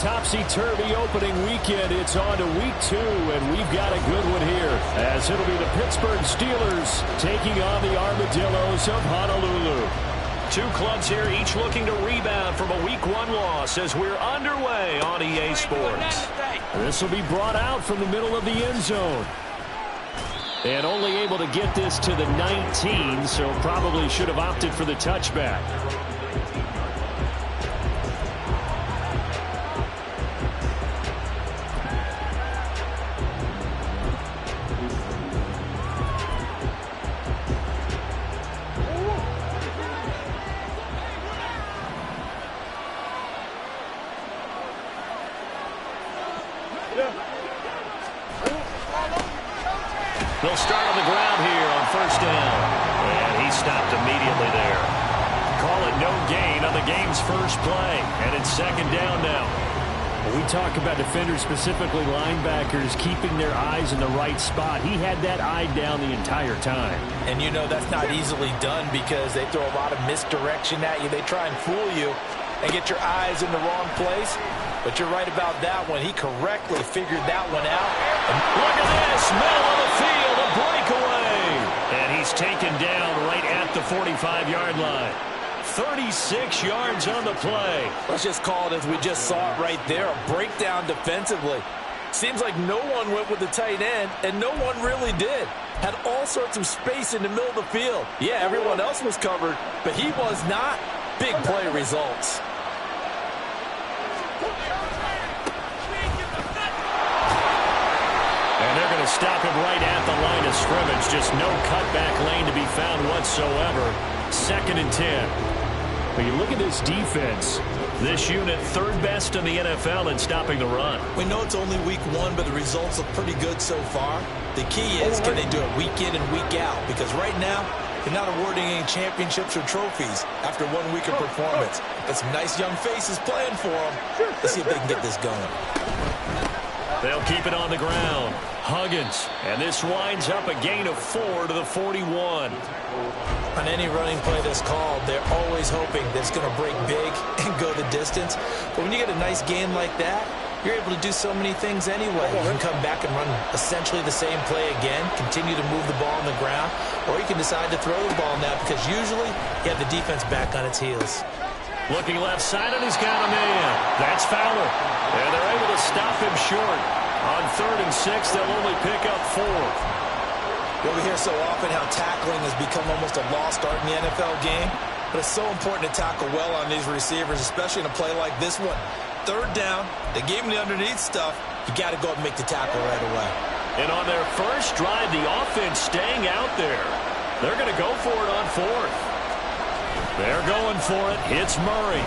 Topsy-turvy opening weekend. It's on to week 2, and we've got a good one here, as it'll be the Pittsburgh Steelers taking on the Armadillos of Honolulu. Two clubs here, each looking to rebound from a week 1 loss as we're underway on EA Sports. This will be brought out from the middle of the end zone. And only able to get this to the 19, so probably should have opted for the touchback. They'll start on the ground here on first down. And he stopped immediately there. Call it no gain on the game's first play. And it's second down now. When we talk about defenders, specifically linebackers, keeping their eyes in the right spot, he had that eye down the entire time. And you know that's not easily done because they throw a lot of misdirection at you. They try and fool you and get your eyes in the wrong place. But you're right about that one. He correctly figured that one out. And look at this, middle of the field, a breakaway. And he's taken down right at the 45-yard line. 36 yards on the play. Let's just call it as we just saw it right there, a breakdown defensively. Seems like no one went with the tight end, and no one really did. Had all sorts of space in the middle of the field. Yeah, everyone else was covered, but he was not. Big play results. And they're going to stop him right at the line of scrimmage. Just no cutback lane to be found whatsoever. 2nd and 10. But you look at this defense. This unit, 3rd best in the NFL in stopping the run. We know it's only week 1, but the results look pretty good so far. The key is, can they do it week in and week out? Because right now, they're not awarding any championships or trophies after 1 week of performance. Got some nice young faces playing for them. Let's see if they can get this going. They'll keep it on the ground. Huggins. And this winds up a gain of 4 to the 41. On any running play that's called, they're always hoping that it's going to break big and go the distance. But when you get a nice gain like that, you're able to do so many things anyway. You can come back and run essentially the same play again, continue to move the ball on the ground, or you can decide to throw the ball now because usually you have the defense back on its heels. Looking left side, and he's got a man. That's Fowler. And they're able to stop him short. On 3rd and 6, they'll only pick up 4. Well, we hear so often how tackling has become almost a lost art in the NFL game. But it's so important to tackle well on these receivers, especially in a play like this one. 3rd down, they gave him the underneath stuff. You got to go up and make the tackle right away. And on their first drive, the offense staying out there. They're going to go for it on 4th. They're going for it. It's Murray.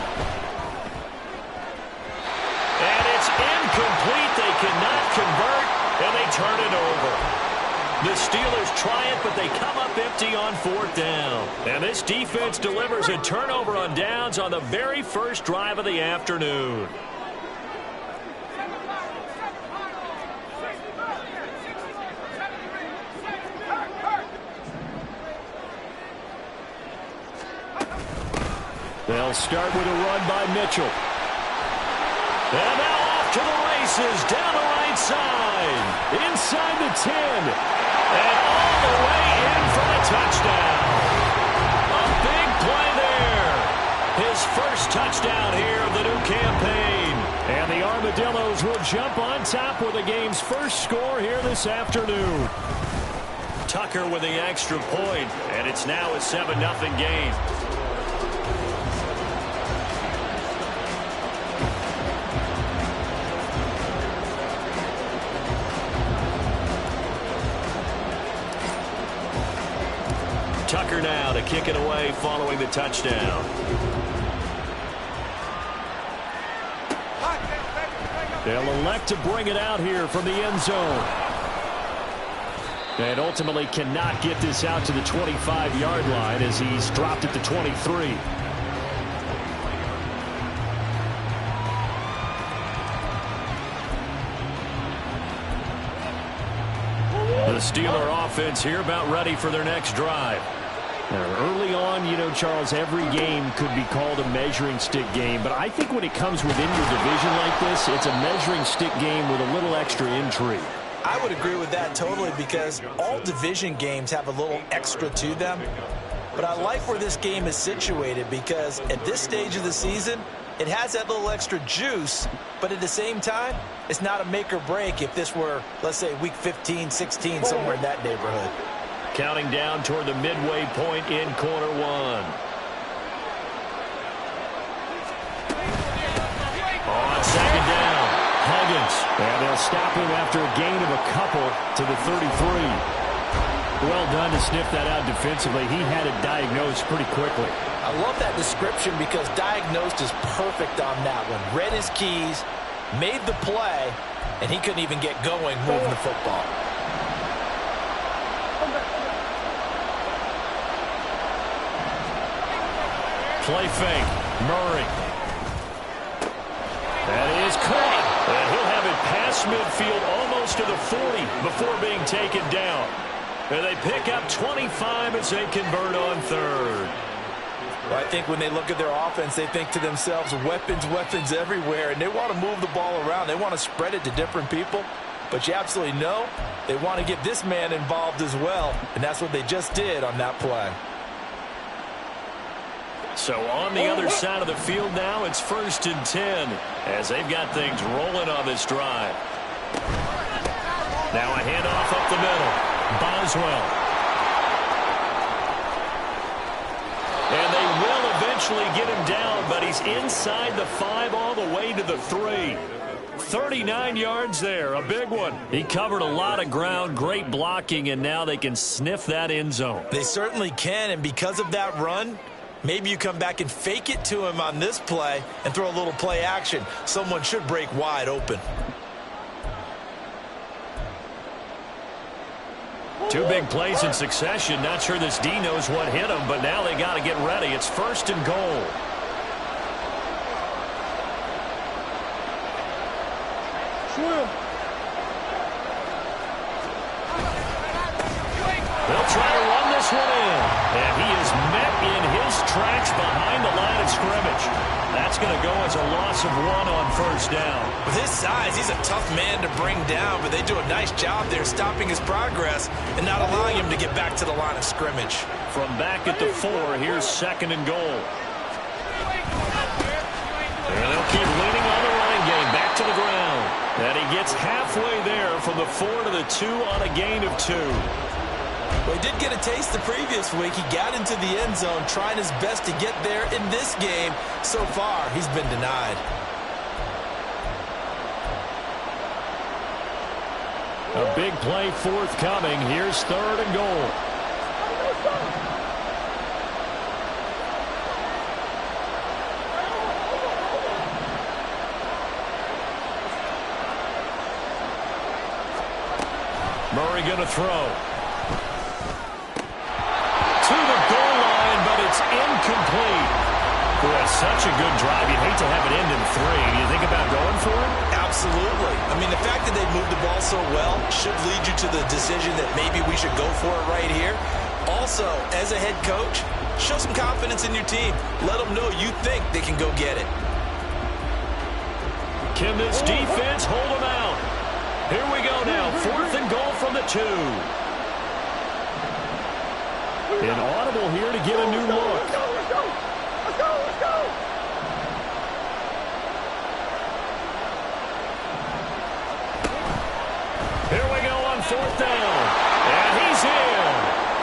And it's incomplete. They cannot convert, and they turn it over. The Steelers try it, but they come up empty on 4th down. And this defense delivers a turnover on downs on the very first drive of the afternoon. They'll start with a run by Mitchell. And now off to the races, down the right side, inside the 10, and all the way in for the touchdown. A big play there. His first touchdown here of the new campaign. And the Armadillos will jump on top with the game's first score here this afternoon. Tucker with the extra point, and it's now a 7-0 game. Tucker now to kick it away following the touchdown. They'll elect to bring it out here from the end zone. And ultimately cannot get this out to the 25-yard line as he's dropped at the 23. The Steeler offense here about ready for their next drive. Early on, you know, Charles, every game could be called a measuring stick game. But I think when it comes within your division like this, it's a measuring stick game with a little extra intrigue. I would agree with that totally, because all division games have a little extra to them. But I like where this game is situated, because at this stage of the season, it has that little extra juice, but at the same time, it's not a make or break if this were, let's say, week 15, 16, somewhere in that neighborhood. Counting down toward the midway point in quarter one. On second down, Huggins. And they'll stop him after a gain of a couple to the 33. Well done to sniff that out defensively. He had it diagnosed pretty quickly. I love that description, because diagnosed is perfect on that one. Read his keys, made the play, and he couldn't even get going moving the football. Play fake. Murray. That is caught. And he'll have it past midfield almost to the 40 before being taken down. And they pick up 25 as they convert on third. Well, I think when they look at their offense, they think to themselves, weapons, weapons everywhere, and they want to move the ball around. They want to spread it to different people. But you absolutely know they want to get this man involved as well, and that's what they just did on that play. So on the other side of the field now, it's 1st and 10 as they've got things rolling on this drive. Now a handoff up the middle. Boswell. And they will eventually get him down, but he's inside the 5 all the way to the 3. 39 yards there, a big one. He covered a lot of ground, great blocking, and now they can sniff that end zone. They certainly can, and because of that run, maybe you come back and fake it to him on this play and throw a little play action. Someone should break wide open. Two big plays in succession. Not sure this D knows what hit him, but now they got to get ready. It's 1st and goal. They'll try to run this one in. And he is met in his tracks behind the line of scrimmage. That's going to go as a loss of 1 on 1st down. With his size, he's a tough man to bring down, but they do a nice job there stopping his progress and not allowing him to get back to the line of scrimmage. From back at the 4, here's 2nd and goal. And they'll keep leaning on the running game, back to the ground. And he gets halfway there from the 4 to the 2 on a gain of 2. Well, he did get a taste the previous week. He got into the end zone, trying his best to get there in this game. So far, he's been denied. A big play forthcoming. Here's 3rd and goal. Murray going to throw. To the goal line, but it's incomplete. Boy, such a good drive. You'd hate to have it end in 3. Do you think about going for it? Absolutely. I mean, the fact that they moved the ball so well should lead you to the decision that maybe we should go for it right here. Also, as a head coach, show some confidence in your team. Let them know you think they can go get it. Can this defense hold them out? Here we go now. 4th and goal from the 2. An audible here to get a new look. Let's go. Here we go on 4th down. And he's in.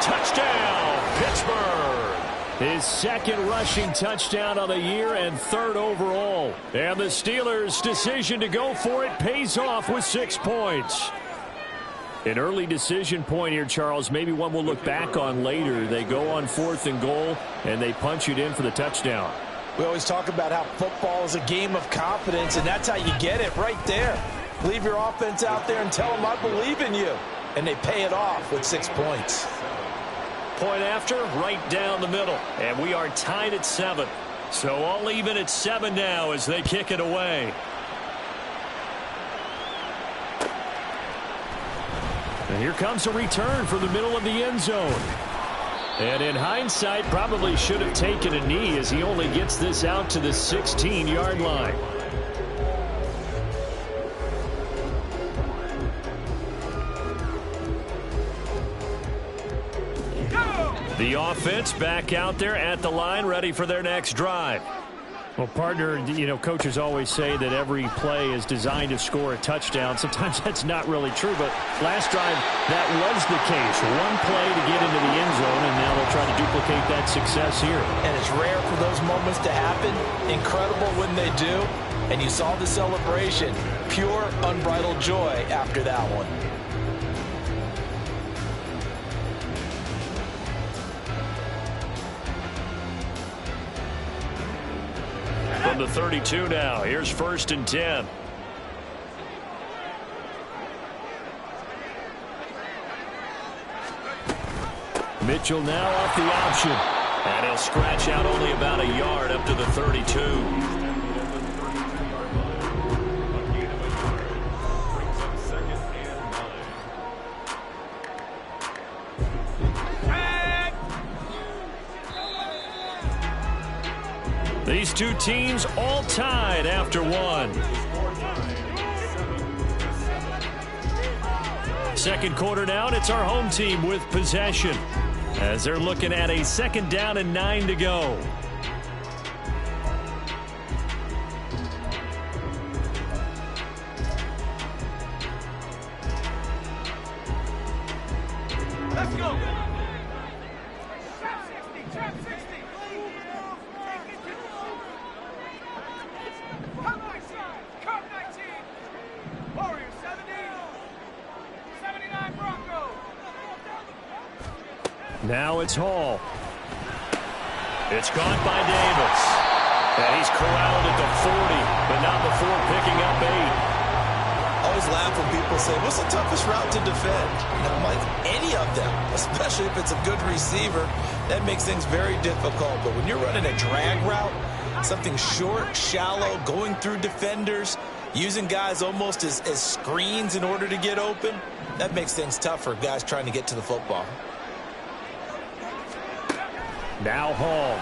Touchdown, Pittsburgh. His 2nd rushing touchdown of the year and 3rd overall. And the Steelers' decision to go for it pays off with 6 points. An early decision point here, Charles. Maybe one we'll look back on later. They go on 4th and goal, and they punch it in for the touchdown. We always talk about how football is a game of confidence, and that's how you get it right there. Leave your offense out there and tell them I believe in you. And they pay it off with 6 points. Point after, right down the middle. And we are tied at 7. So all even at 7 now as they kick it away. And here comes a return from the middle of the end zone. And in hindsight, probably should have taken a knee as he only gets this out to the 16-yard line. The offense back out there at the line, ready for their next drive. Well, partner, coaches always say that every play is designed to score a touchdown. Sometimes that's not really true, but last drive, that was the case. One play to get into the end zone, and now they'll try to duplicate that success here. And it's rare for those moments to happen. Incredible when they do. And you saw the celebration. Pure, unbridled joy after that one. From the 32 now, here's 1st and 10. Mitchell now off the option. And he'll scratch out only about a yard up to the 32. These two teams all tied after one. Second quarter now, and it's our home team with possession as they're looking at a 2nd down and 9 to go. Let's go. Now it's Hall. It's caught by Davis. And he's corralled at the 40, but not before picking up 8. I always laugh when people say, what's the toughest route to defend? And I'm like, any of them, especially if it's a good receiver. That makes things very difficult. But when you're running a drag route, something short, shallow, going through defenders, using guys almost as screens in order to get open, that makes things tough for guys trying to get to the football. Now Hall.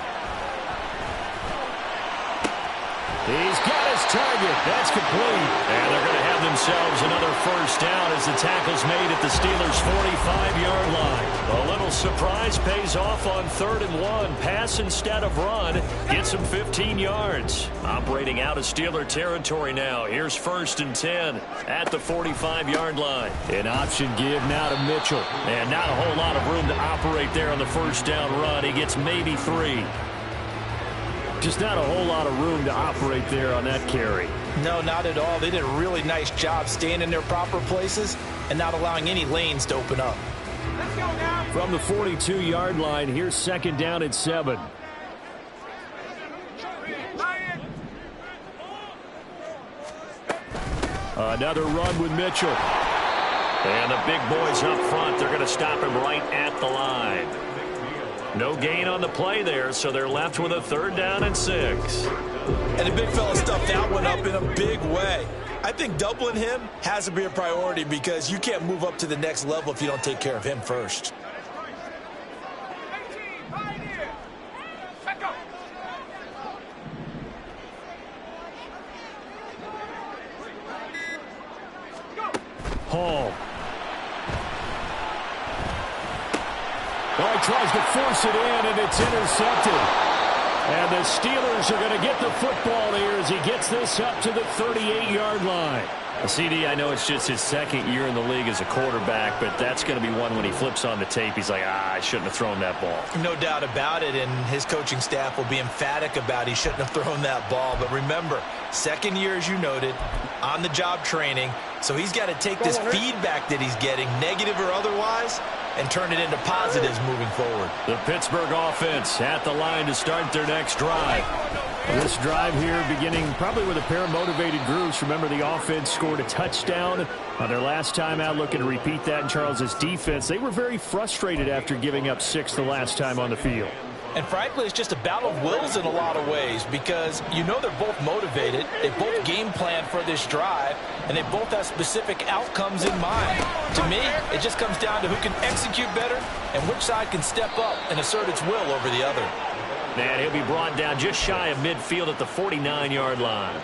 He's got his target. That's complete. And they're going to have themselves another 1st down as the tackle's made at the Steelers' 45-yard line. A little surprise pays off on 3rd and 1. Pass instead of run. Gets him 15 yards. Operating out of Steeler territory now. Here's 1st and 10 at the 45-yard line. An option give now to Mitchell. And not a whole lot of room to operate there on the 1st down run. He gets maybe 3. Just not a whole lot of room to operate there on that carry. No, not at all. They did a really nice job staying in their proper places and not allowing any lanes to open up. Let's go now. From the 42-yard line, here's 2nd down at 7. Another run with Mitchell. And the big boys up front, they're going to stop him right at the line. No gain on the play there, so they're left with a 3rd down and 6. And the big fella stuffed that one up in a big way. I think doubling him has to be a priority because you can't move up to the next level if you don't take care of him first. Hall. Oh, he tries to force it in, and it's intercepted. And the Steelers are going to get the football here as he gets this up to the 38-yard line. CD, I know it's just his 2nd year in the league as a quarterback, but that's going to be one when he flips on the tape. He's like, I shouldn't have thrown that ball. No doubt about it, and his coaching staff will be emphatic about he shouldn't have thrown that ball. But remember, 2nd year, as you noted, on-the-job training, so he's got to take this feedback that he's getting, negative or otherwise, and turn it into positives moving forward. The Pittsburgh offense at the line to start their next drive. This drive here beginning probably with a pair of motivated groups. Remember, the offense scored a touchdown on their last time out, looking to repeat that in Charles's defense. They were very frustrated after giving up 6 the last time on the field. And frankly, it's just a battle of wills in a lot of ways because you know they're both motivated. They both game plan for this drive, and they both have specific outcomes in mind. To me, it just comes down to who can execute better and which side can step up and assert its will over the other. And he'll be brought down just shy of midfield at the 49-yard line.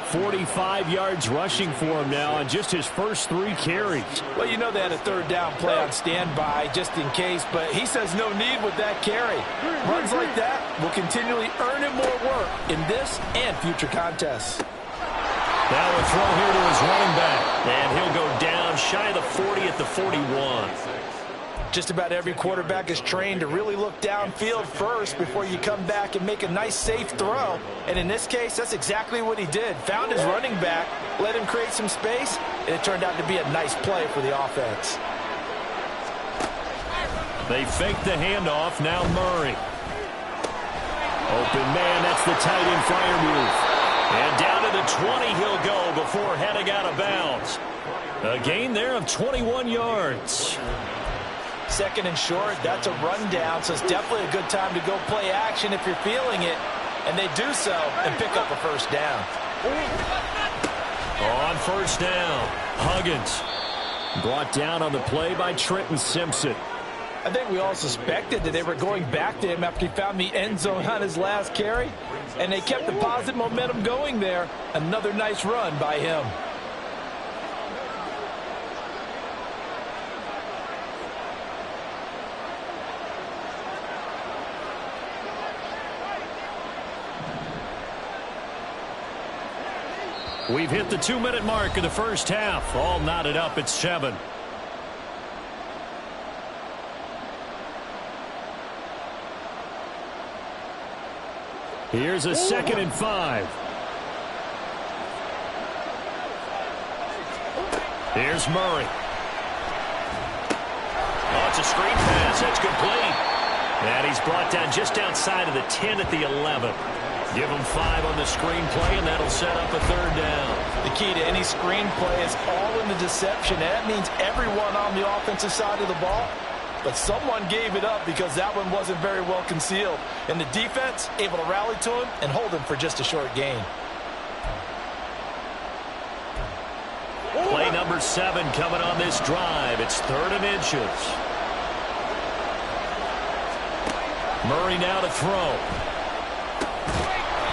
45 yards rushing for him now on just his first 3 carries. Well, you know they had a third down play on standby just in case, but he says no need with that carry. Runs like that will continually earn him more work in this and future contests. Now a throw here to his running back, and he'll go down shy of the 40 at the 41. Just about every quarterback is trained to really look downfield first before you come back and make a nice, safe throw. And in this case, that's exactly what he did. Found his running back, let him create some space, and it turned out to be a nice play for the offense. They fake the handoff, now Murray. Open man, that's the tight end flyer move. And down to the 20 he'll go before heading out of bounds. A gain there of 21 yards. Second and short, that's a rundown, so it's definitely a good time to go play action if you're feeling it. And they do so and pick up a first down. On first down, Huggins. Brought down on the play by Trenton Simpson. I think we all suspected that they were going back to him after he found the end zone on his last carry. And they kept the positive momentum going there. Another nice run by him. We've hit the 2-minute mark of the first half. All knotted up at 7. Here's a 2nd and 5. Here's Murray. Oh, it's a screen pass. That's complete. And he's brought down just outside of the 10 at the 11. Give him 5 on the screen play, and that'll set up a third down. The key to any screen play is all in the deception. And that means everyone on the offensive side of the ball. But someone gave it up because that one wasn't very well concealed. And the defense able to rally to him and hold him for just a short gain. Play number 7 coming on this drive. It's 3rd and inches. Murray now to throw.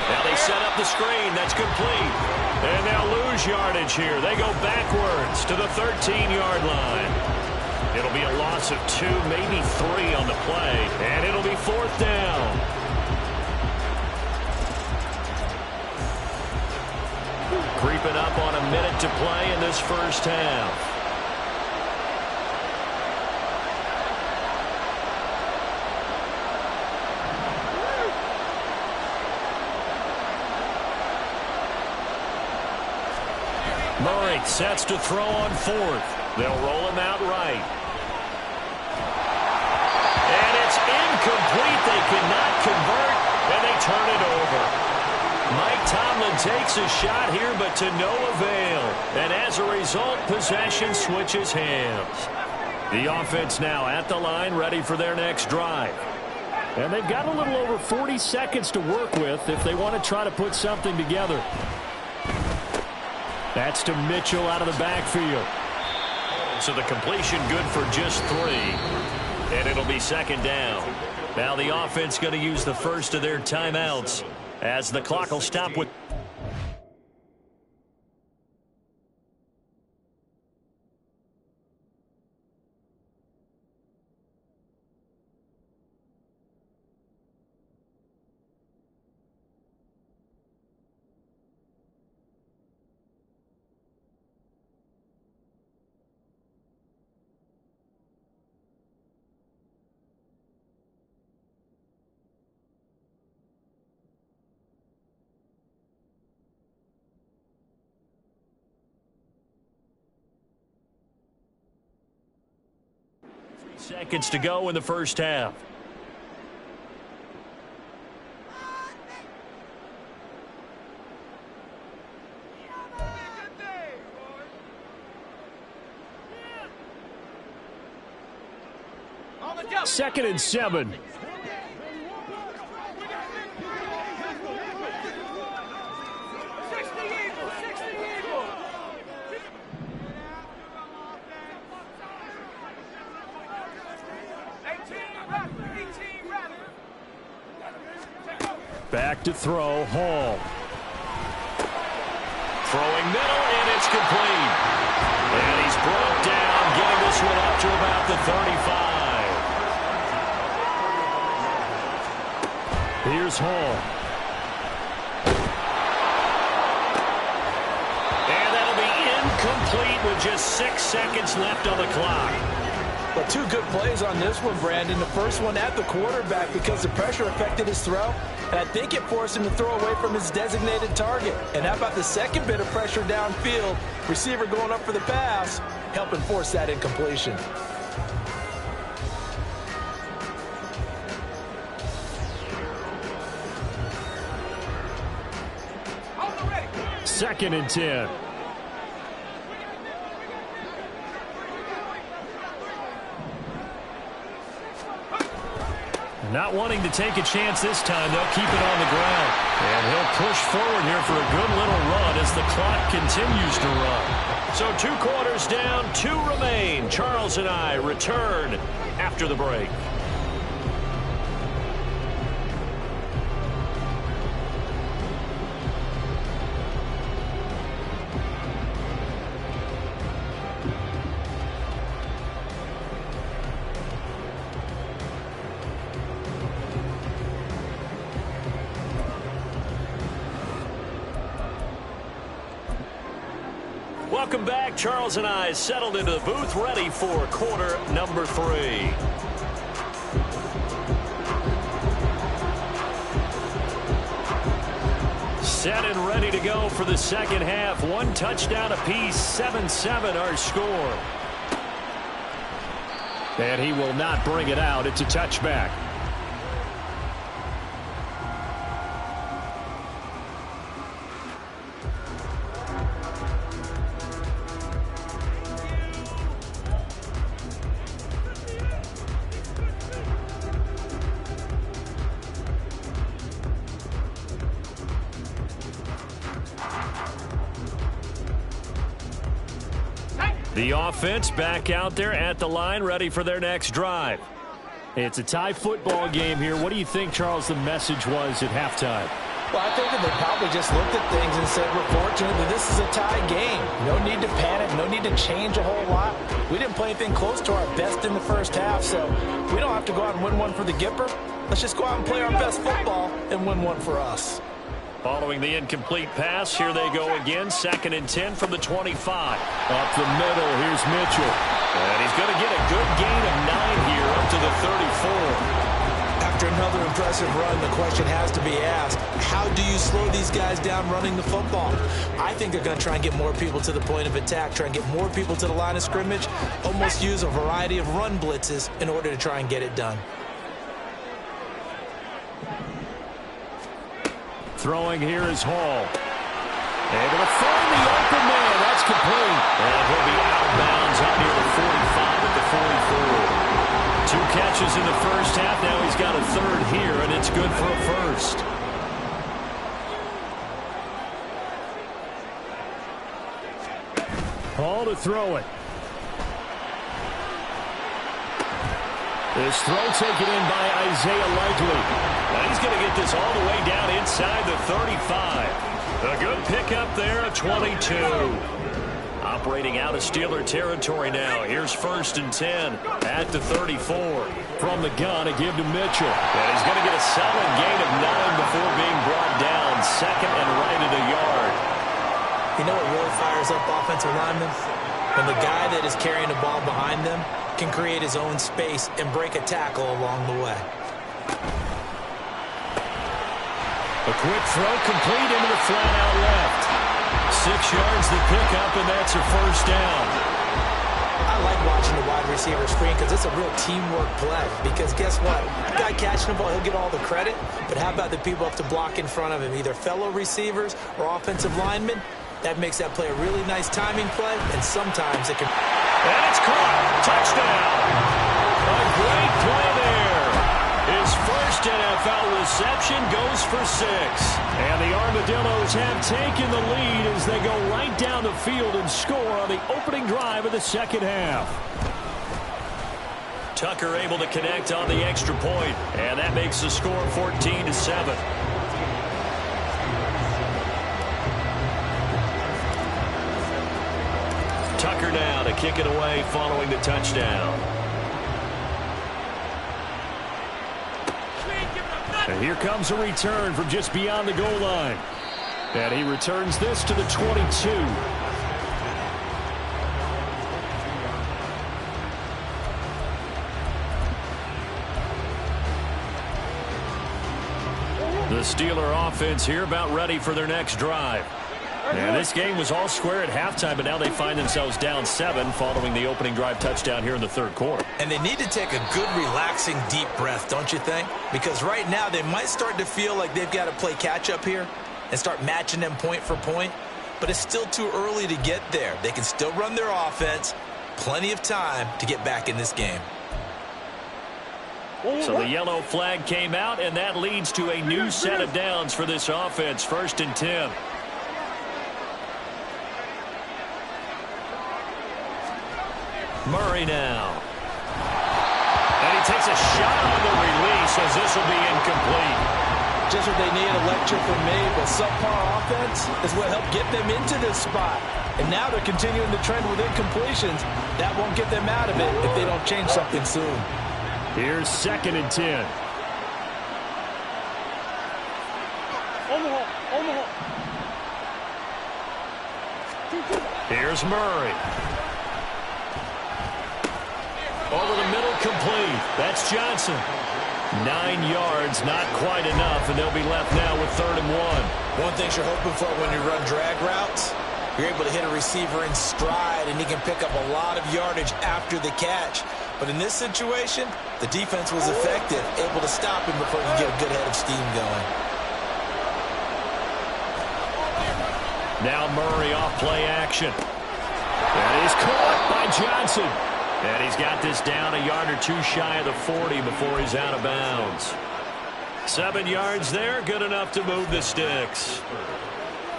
Now they set up the screen. That's complete. And they'll lose yardage here. They go backwards to the 13-yard line. It'll be a loss of 2, maybe 3 on the play. And it'll be 4th down. Creeping up on a minute to play in this first half. Murray sets to throw on 4th. They'll roll him out right. And it's incomplete. They cannot convert, and they turn it over. Mike Tomlin takes a shot here, but to no avail. And as a result, possession switches hands. The offense now at the line, ready for their next drive. And they've got a little over 40 seconds to work with if they want to try to put something together. That's to Mitchell out of the backfield. So the completion good for just 3. And it'll be 2nd down. Now the offense going to use the first of their timeouts as the clock will stop with... seconds to go in the first half. Second and 7. Back to throw, Hall. Throwing middle, and it's complete. And he's brought down, getting this one up to about the 35. Here's Hall. And that'll be incomplete with just 6 seconds left on the clock. Well, 2 good plays on this one, Brandon. The first one at the quarterback because the pressure affected his throw. And I think it forced him to throw away from his designated target. And how about the second bit of pressure downfield? Receiver going up for the pass, helping force that incompletion. Second and 10. Not wanting to take a chance this time. They'll keep it on the ground. And he'll push forward here for a good little run as the clock continues to run. So 2 quarters down, 2 remain. Charles and I return after the break. Welcome back. Charles and I settled into the booth, ready for quarter number 3. Set and ready to go for the second half. 1 touchdown apiece, 7-7 our score. And he will not bring it out. It's a touchback. The offense back out there at the line, ready for their next drive. It's a tie football game here. What do you think, Charles, the message was at halftime? Well, I think that they probably just looked at things and said, we're fortunate that this is a tie game. No need to panic, no need to change a whole lot. We didn't play anything close to our best in the first half, so we don't have to go out and win one for the Gipper. Let's just go out and play our best football and win one for us. Following the incomplete pass, here they go again. 2nd and 10 from the 25. Up the middle, here's Mitchell. And he's going to get a good gain of 9 here up to the 34. After another impressive run, the question has to be asked, how do you slow these guys down running the football? I think they're going to try and get more people to the point of attack, try and get more people to the line of scrimmage, almost use a variety of run blitzes in order to try and get it done. Throwing here is Hall. Able to find the open man. That's complete. And he'll be out of bounds out near the 45 at the 44. 2 catches in the first half. Now he's got a 3rd here, and it's good for a first. Hall to throw it. This throw taken in by Isaiah Likely. And he's going to get this all the way down inside the 35. A good pickup there, a 22. Operating out of Steeler territory now. Here's 1st and 10 at the 34. From the gun, a give to Mitchell. And he's going to get a solid gain of 9 before being brought down. 2nd and right at a yard. You know what really fires up offensive linemen? When the guy that is carrying the ball behind them can create his own space and break a tackle along the way. A quick throw complete into the flat out left. 6 yards the pickup, and that's a first down. I like watching the wide receiver screen because it's a real teamwork play. Because guess what? The guy catching the ball, he'll get all the credit. But how about the people up to block in front of him, either fellow receivers or offensive linemen? That makes that play a really nice timing play, and sometimes it can... And it's caught. Touchdown. A great play there. His first NFL reception goes for 6. And the Armadillos have taken the lead as they go right down the field and score on the opening drive of the second half. Tucker able to connect on the extra point, and that makes the score 14-7. Tucker now to kick it away following the touchdown. And here comes a return from just beyond the goal line. And he returns this to the 22. The Steeler offense here about ready for their next drive. And this game was all square at halftime, but now they find themselves down 7 following the opening drive touchdown here in the third quarter. And they need to take a good, relaxing, deep breath, don't you think? Because right now they might start to feel like they've got to play catch-up here and start matching them point for point. But it's still too early to get there. They can still run their offense. Plenty of time to get back in this game. So the yellow flag came out, and that leads to a new set of downs for this offense. 1st and 10. Murray now. And he takes a shot on the release as this will be incomplete. Just what they need, a lecture from me, but subpar offense is what helped get them into this spot. And now they're continuing the trend with incompletions. That won't get them out of it if they don't change something soon. Here's 2nd and 10. Here's Murray. Over the middle, complete. That's Johnson. 9 yards, not quite enough, and they'll be left now with 3rd and 1. One thing you're hoping for when you run drag routes, you're able to hit a receiver in stride, and he can pick up a lot of yardage after the catch. But in this situation, the defense was effective, able to stop him before he could get a good head of steam going. Now Murray off play action. That is caught by Johnson. And he's got this down a yard or 2 shy of the 40 before he's out of bounds. 7 yards there, good enough to move the sticks.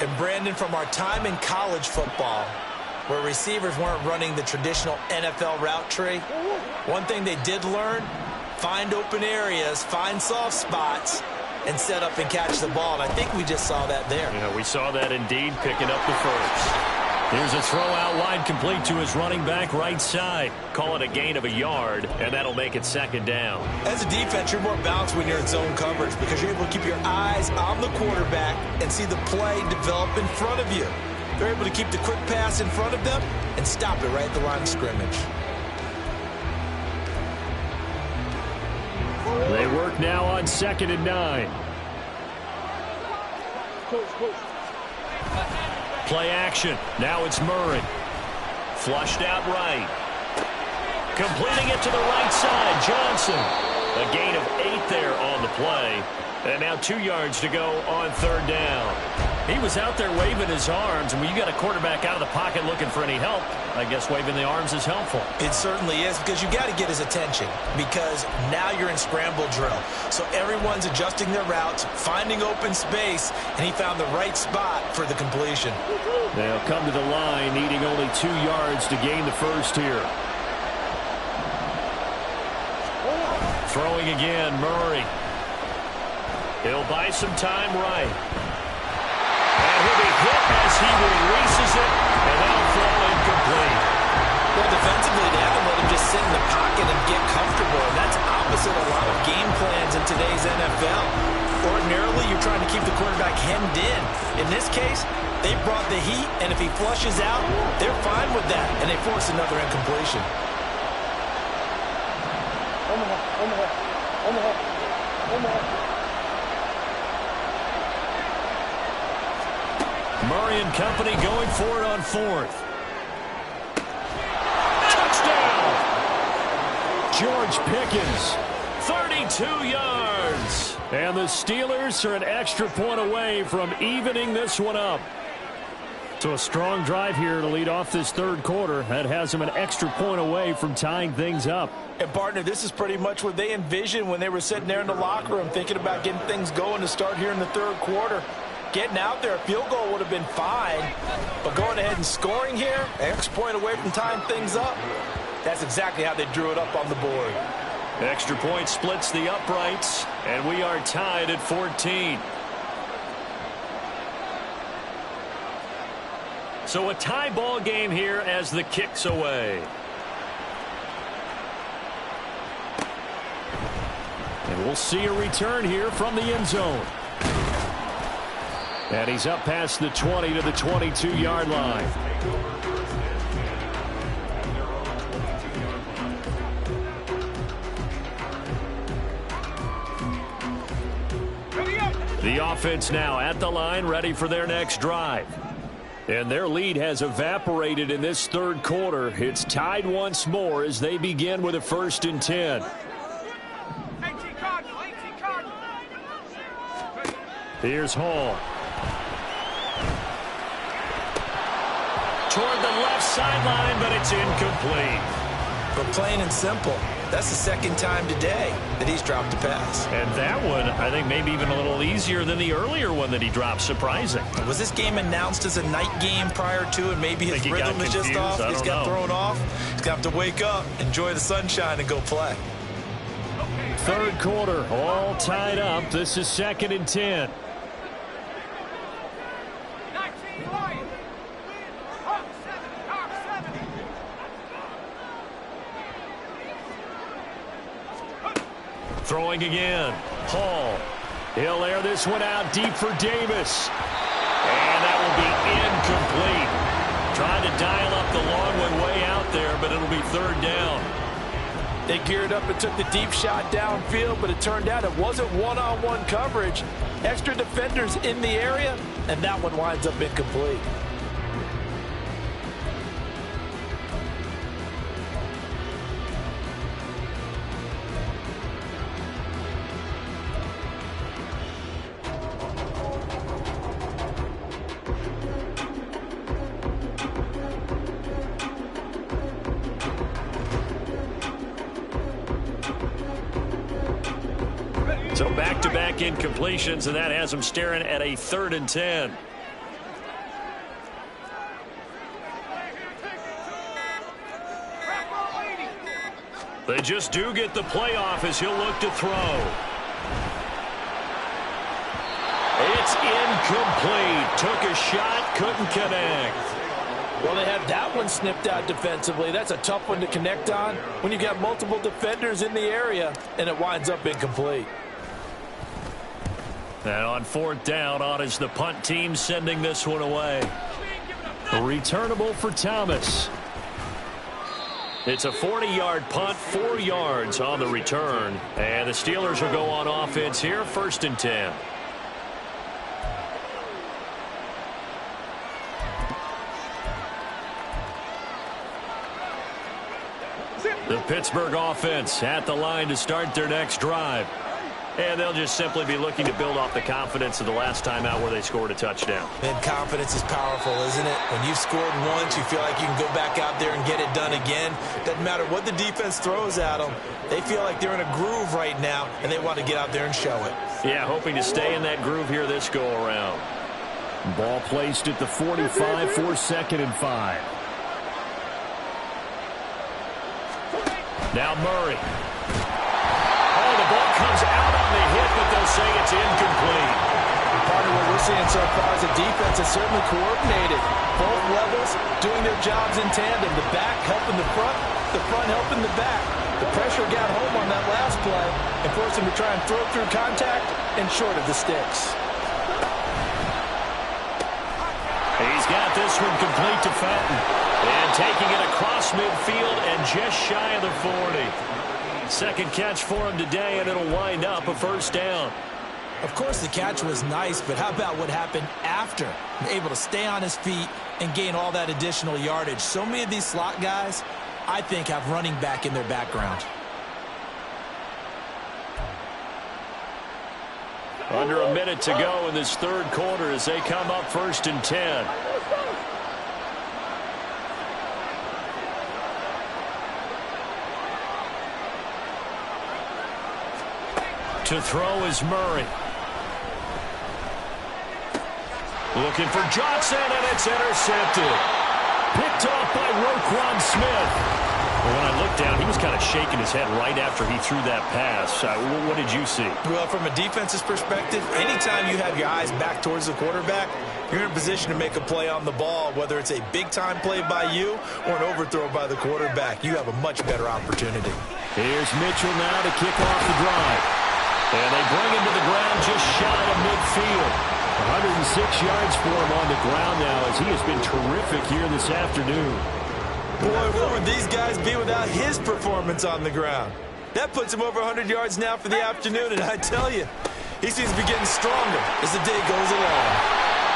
And Brandon, from our time in college football, where receivers weren't running the traditional NFL route tree, one thing they did learn, find open areas, find soft spots, and set up and catch the ball. And I think we just saw that there. Yeah, we saw that indeed, picking up the first. Here's a throw out wide, complete to his running back right side. Call it a gain of a yard, and that'll make it 2nd down. As a defense, you're more balanced when you're in zone coverage because you're able to keep your eyes on the quarterback and see the play develop in front of you. They're able to keep the quick pass in front of them and stop it right at the line of scrimmage. They work now on 2nd and 9. Play action. Now it's Murray. Flushed out right. Completing it to the right side, Johnson. A gain of 8 there on the play. And now 2 yards to go on 3rd down. He was out there waving his arms, and when you got a quarterback out of the pocket looking for any help, I guess waving the arms is helpful. It certainly is, because you got to get his attention, because now you're in scramble drill. So everyone's adjusting their routes, finding open space, and he found the right spot for the completion. They'll come to the line, needing only 2 yards to gain the first here. Throwing again, Murray. He'll buy some time right. And he'll be hit as he releases it, and that'll fall incomplete. Well, defensively, they haven't let him just sit in the pocket and get comfortable, and that's opposite a lot of game plans in today's NFL. Ordinarily, you're trying to keep the quarterback hemmed in. In this case, they brought the heat, and if he flushes out, they're fine with that, and they force another incompletion. Murray and company going for it on 4th. Touchdown! George Pickens, 32 yards. And the Steelers are an extra point away from evening this one up. So a strong drive here to lead off this 3rd quarter. That has them an extra point away from tying things up. And, partner, this is pretty much what they envisioned when they were sitting there in the locker room thinking about getting things going to start here in the 3rd quarter. Getting out there, a field goal would have been fine. But going ahead and scoring here, an extra point away from tying things up, that's exactly how they drew it up on the board. Extra point splits the uprights, and we are tied at 14. So a tie ball game here as the kick's away. And we'll see a return here from the end zone. And he's up past the 20 to the 22-yard line. The offense now at the line, ready for their next drive. And their lead has evaporated in this third quarter. It's tied once more as they begin with a 1st and 10. Here's Hall. Toward the left sideline, but it's incomplete. But plain and simple, that's the second time today that he's dropped a pass. And that one, I think, maybe even a little easier than the earlier one that he dropped. Surprising. Was this game announced as a night game prior to, and maybe his rhythm is just off? He's got thrown off. He's got to wake up, enjoy the sunshine, and go play. Third quarter, all tied up. This is 2nd and 10. Throwing again. Hall. He'll air this one out deep for Davis. And that will be incomplete. Trying to dial up the long one way out there, but it'll be 3rd down. They geared up and took the deep shot downfield, but it turned out it wasn't one-on-one coverage. Extra defenders in the area, and that one winds up incomplete. So back-to-back incompletions, and that has them staring at a 3rd and 10. They just do get the playoff as he'll look to throw. It's incomplete. Took a shot, couldn't connect. Well, they had that one snipped out defensively. That's a tough one to connect on when you've got multiple defenders in the area, and it winds up incomplete. And on 4th down, on is the punt team sending this one away. Returnable for Thomas. It's a 40-yard punt, 4 yards on the return. And the Steelers will go on offense here, 1st and 10. The Pittsburgh offense at the line to start their next drive. And they'll just simply be looking to build off the confidence of the last time out where they scored a touchdown. And confidence is powerful, isn't it? When you've scored once, you feel like you can go back out there and get it done again. Doesn't matter what the defense throws at them. They feel like they're in a groove right now, and they want to get out there and show it. Yeah, hoping to stay in that groove here this go-around. Ball placed at the 45 for 2nd and 5. Now Murray. Oh, the ball comes out on the hit, but they'll say it's incomplete. Part of what we're seeing so far is the defense is certainly coordinated. Both levels doing their jobs in tandem. The back helping the front helping the back. The pressure got home on that last play and forced him to try and throw through contact and short of the sticks. He's got this one complete to Fountain. And taking it across midfield and just shy of the 40. Second catch for him today, and it'll wind up a 1st down. Of course, the catch was nice, but how about what happened after? Able to stay on his feet and gain all that additional yardage. So many of these slot guys, I think, have running back in their background. Under a minute to go in this third quarter as they come up 1st and 10. To throw is Murray. Looking for Johnson, and it's intercepted. Picked off by Roquan Smith. Well, when I looked down, he was kind of shaking his head right after he threw that pass. What did you see? Well, from a defense's perspective, anytime you have your eyes back towards the quarterback, you're in a position to make a play on the ball, whether it's a big-time play by you or an overthrow by the quarterback. You have a much better opportunity. Here's Mitchell now to kick off the drive. And they bring him to the ground just shy of midfield. 106 yards for him on the ground now as he has been terrific here this afternoon. Boy, where would these guys be without his performance on the ground? That puts him over 100 yards now for the afternoon, and I tell you, he seems to be getting stronger as the day goes along.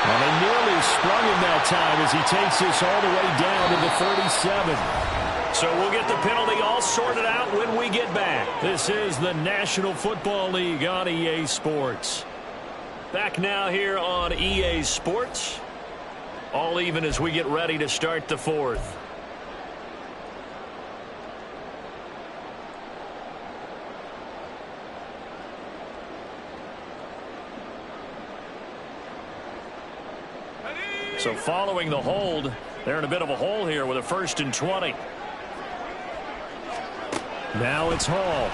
And they nearly sprung him that time as he takes this all the way down to the 37. So we'll get the penalty all sorted out when we get back. This is the National Football League on EA Sports. Back now here on EA Sports. All even as we get ready to start the fourth. So following the hold, they're in a bit of a hole here with a 1st and 20. Now it's Hall.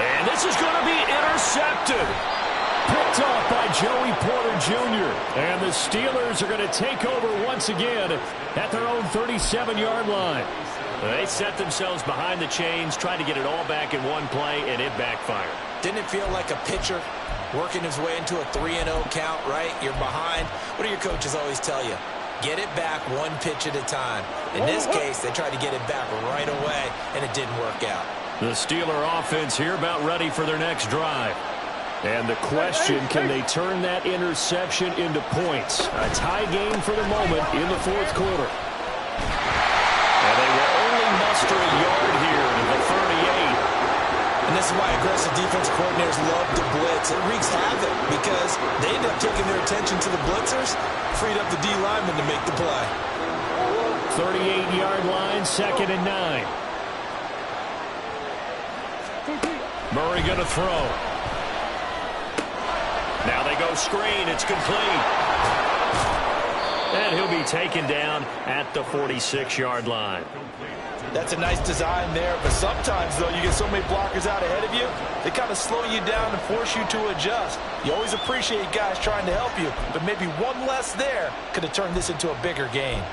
And this is going to be intercepted. Picked off by Joey Porter Jr. And the Steelers are going to take over once again at their own 37-yard line. They set themselves behind the chains, tried to get it all back in one play, and it backfired. Didn't it feel like a pitcher working his way into a 3-0 count, right? You're behind. What do your coaches always tell you? Get it back one pitch at a time. In this case, they tried to get it back right away, and it didn't work out. The Steeler offense here about ready for their next drive. And the question, can they turn that interception into points? A tie game for the moment in the fourth quarter. And they will only muster a yard here to the 38. And this is why aggressive defense coordinators love to blitz. It wreaks havoc because they end up taking their attention to the blitzers, freed up the D lineman to make the play. 38-yard line, 2nd and 9. Murray going to throw. Now they go screen. It's complete. And he'll be taken down at the 46-yard line. That's a nice design there, but sometimes, though, you get so many blockers out ahead of you, they kind of slow you down and force you to adjust. You always appreciate guys trying to help you, but maybe one less there could have turned this into a bigger game.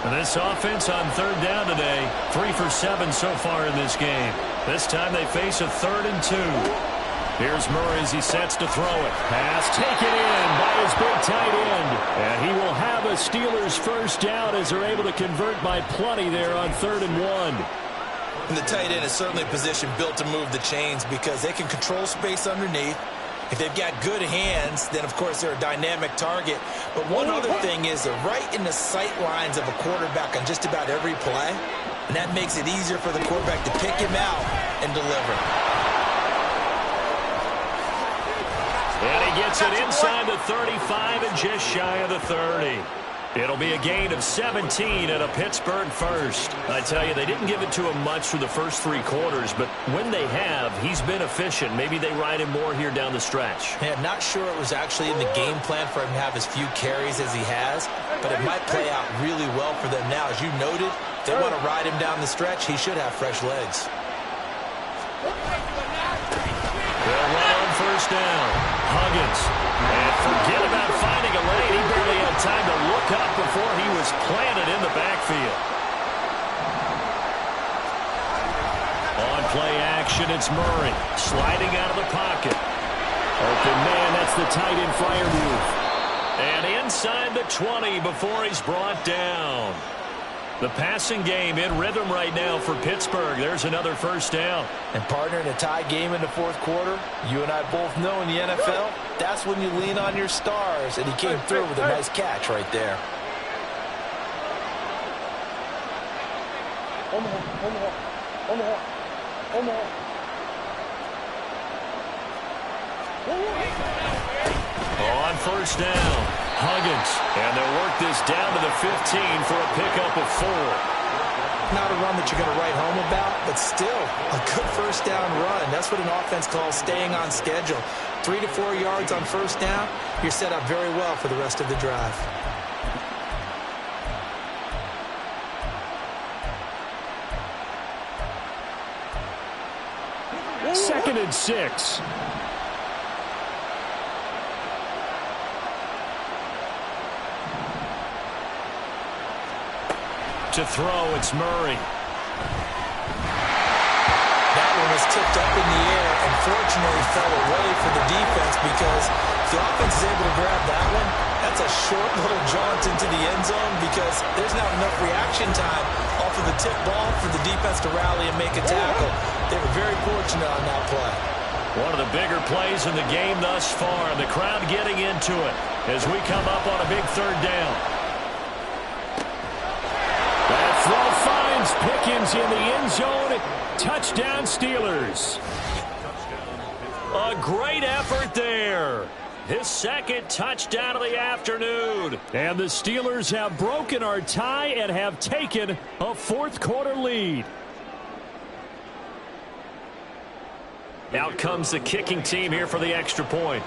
And this offense on 3rd down today, 3 for 7 so far in this game. This time they face a 3rd and 2. Here's Murray as he sets to throw it. Pass taken in by his big tight end. And he will have a Steelers first down as they're able to convert by plenty there on 3rd and 1. And the tight end is certainly a position built to move the chains because they can control space underneath. If they've got good hands, then, of course, they're a dynamic target. But one other thing is they're right in the sight lines of a quarterback on just about every play. And that makes it easier for the quarterback to pick him out and deliver. And he gets it inside the 35 and just shy of the 30. It'll be a gain of 17 and a Pittsburgh first. I tell you, they didn't give it to him much for the first 3 quarters, but when they have, he's been efficient. Maybe they ride him more here down the stretch. Yeah, not sure it was actually in the game plan for him to have as few carries as he has, but it might play out really well for them now. As you noted, if they want to ride him down the stretch, he should have fresh legs. They'll run on first down. Huggins. And forget about finding a lane. He barely had time to look up before he was planted in the backfield. On play action, it's Murray. Sliding out of the pocket. Open man, that's the tight end flyer move. And inside the 20 before he's brought down. The passing game in rhythm right now for Pittsburgh. There's another first down. And partner, in a tie game in the fourth quarter, you and I both know in the NFL, that's when you lean on your stars. And he came through with a nice catch right there. On first down, Huggins. And they'll work this down to the 15 for a pickup of 4. Not a run that you're going to write home about, but still a good first down run. That's what an offense calls staying on schedule. 3 to 4 yards on first down, you're set up very well for the rest of the drive. 2nd and 6. To throw, it's Murray. That one was tipped up in the air and fortunately fell away for the defense, because if the offense is able to grab that one, that's a short little jaunt into the end zone, because there's not enough reaction time off of the tip ball for the defense to rally and make a tackle. They were very fortunate on that play. One of the bigger plays in the game thus far, and the crowd getting into it as we come up on a big 3rd down. That throw finds Pickens in the end zone. Touchdown, Steelers. A great effort there. His 2nd touchdown of the afternoon. And the Steelers have broken our tie and have taken a 4th quarter lead. Out comes the kicking team here for the extra point.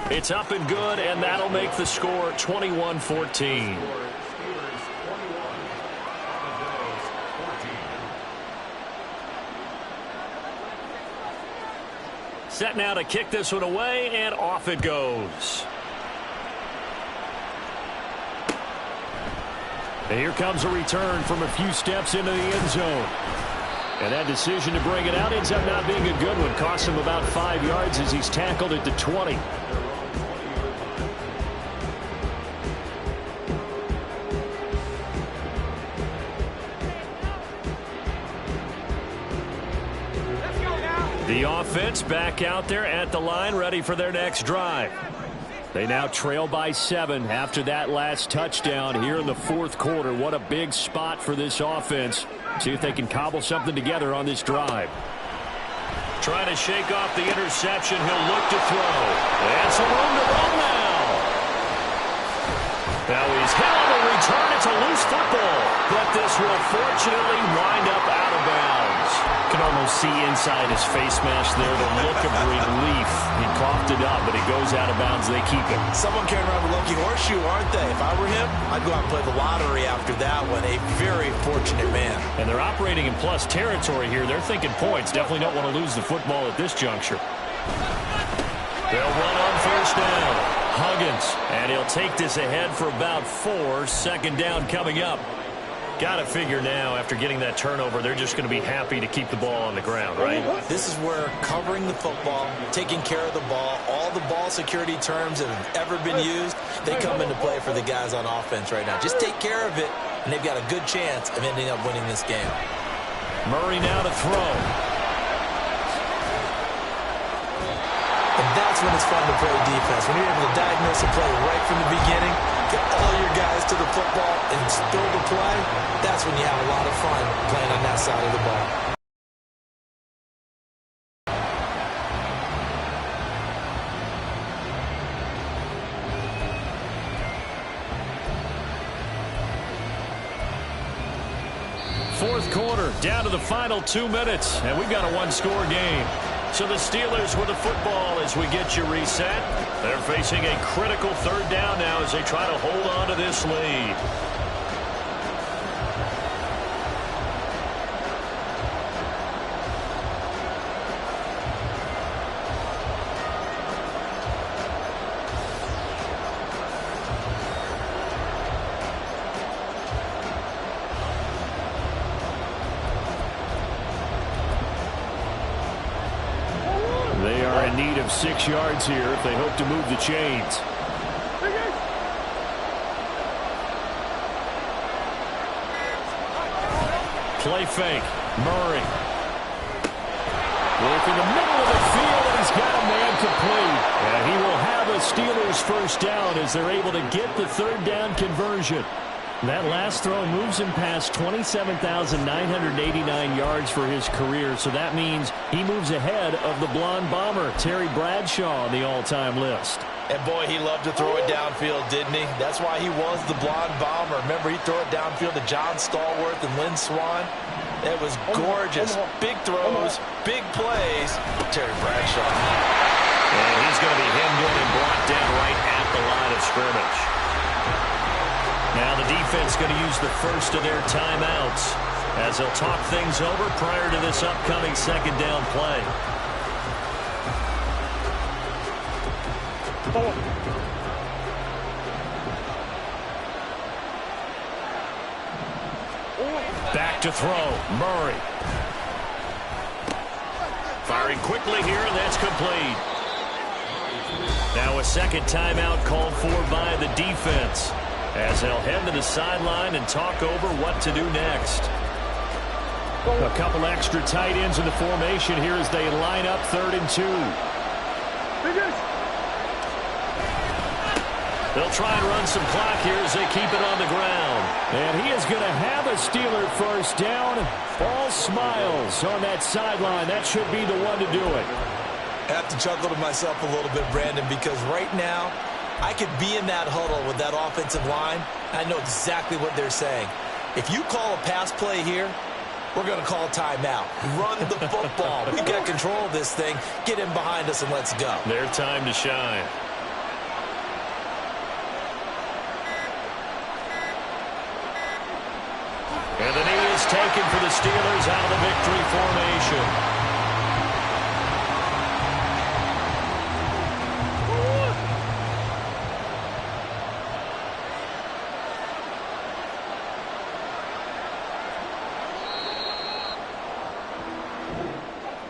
It's up and good, and that'll make the score 21-14. Set now to kick this one away, and off it goes. And here comes a return from a few steps into the end zone. And that decision to bring it out ends up not being a good one. Costs him about 5 yards as he's tackled at the 20. The offense back out there at the line, ready for their next drive. They now trail by 7 after that last touchdown here in the 4th quarter. What a big spot for this offense. See if they can cobble something together on this drive. Trying to shake off the interception. He'll look to throw. And some room to run now. Now he's hit on the return. It's a loose football. But this will fortunately wind up out of bounds. Can almost see inside his face mask there the look of relief. He coughed it up, but it goes out of bounds. They keep it. Someone carrying around the lucky horseshoe, aren't they? If I were him, I'd go out and play the lottery after that one. A very fortunate man. And they're operating in plus territory here. They're thinking points. Definitely don't want to lose the football at this juncture. They'll run on 1st down. Huggins, and he'll take this ahead for about 4. 2nd down coming up. Got to figure now, after getting that turnover, they're just going to be happy to keep the ball on the ground, right? This is where covering the football, taking care of the ball, all the ball security terms that have ever been used, they come into play for the guys on offense right now. Just take care of it, and they've got a good chance of ending up winning this game. Murray now to throw. And that's when it's fun to play defense. When you're able to diagnose a play right from the beginning, get all your guys to the football and throw the play, that's when you have a lot of fun playing on that side of the ball. Fourth quarter, down to the final 2 minutes, and we've got a 1-score game. So the Steelers with the football as we get you reset. They're facing a critical 3rd down now as they try to hold on to this lead. They are in need of 6 yards here if they hope to move the chains. Play fake. Murray. Work in the middle of the field, and he's got a man complete. And he will have a Steelers 1st down as they're able to get the 3rd down conversion. That last throw moves him past 27,989 yards for his career, so that means he moves ahead of the blonde bomber, Terry Bradshaw, on the all-time list. And boy, he loved to throw it downfield, didn't he? That's why he was the blonde bomber. Remember, he'd throw it downfield to John Stallworth and Lynn Swann. It was gorgeous. Big throws, big plays. Terry Bradshaw. And he's going to be hemmed in and brought down right at the line of scrimmage. Now the defense going to use the first of their timeouts. as they'll talk things over prior to this upcoming second down play. Back to throw. Murray. Firing quickly here, and that's complete. Now a second timeout called for by the defense, as they'll head to the sideline and talk over what to do next. A couple extra tight ends in the formation here as they line up 3rd and 2. They'll try and run some clock here as they keep it on the ground. And he is going to have a Steeler first down. All smiles on that sideline. That should be the one to do it. I have to chuckle to myself a little bit, Brandon, because right now I could be in that huddle with that offensive line. I know exactly what they're saying. If you call a pass play here, we're going to call timeout. Run the football. We've got control of this thing. Get in behind us and let's go. Their time to shine. And the knee is taken for the Steelers out of the victory formation.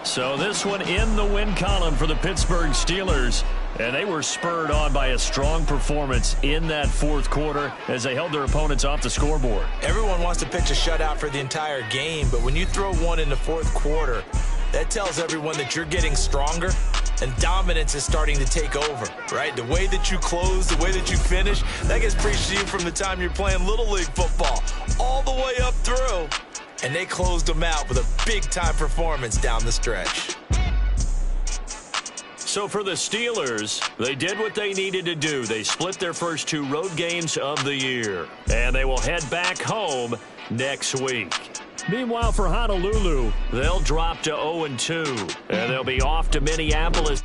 So this one in the win column for the Pittsburgh Steelers. And they were spurred on by a strong performance in that fourth quarter as they held their opponents off the scoreboard. Everyone wants to pitch a shutout for the entire game, but when you throw one in the fourth quarter, that tells everyone that you're getting stronger and dominance is starting to take over, right? The way that you close, the way that you finish, that gets preached to you from the time you're playing Little League football all the way up through. And they closed them out with a big-time performance down the stretch. So for the Steelers, they did what they needed to do. They split their first 2 road games of the year. And they will head back home next week. Meanwhile, for Honolulu, they'll drop to 0-2. And they'll be off to Minneapolis.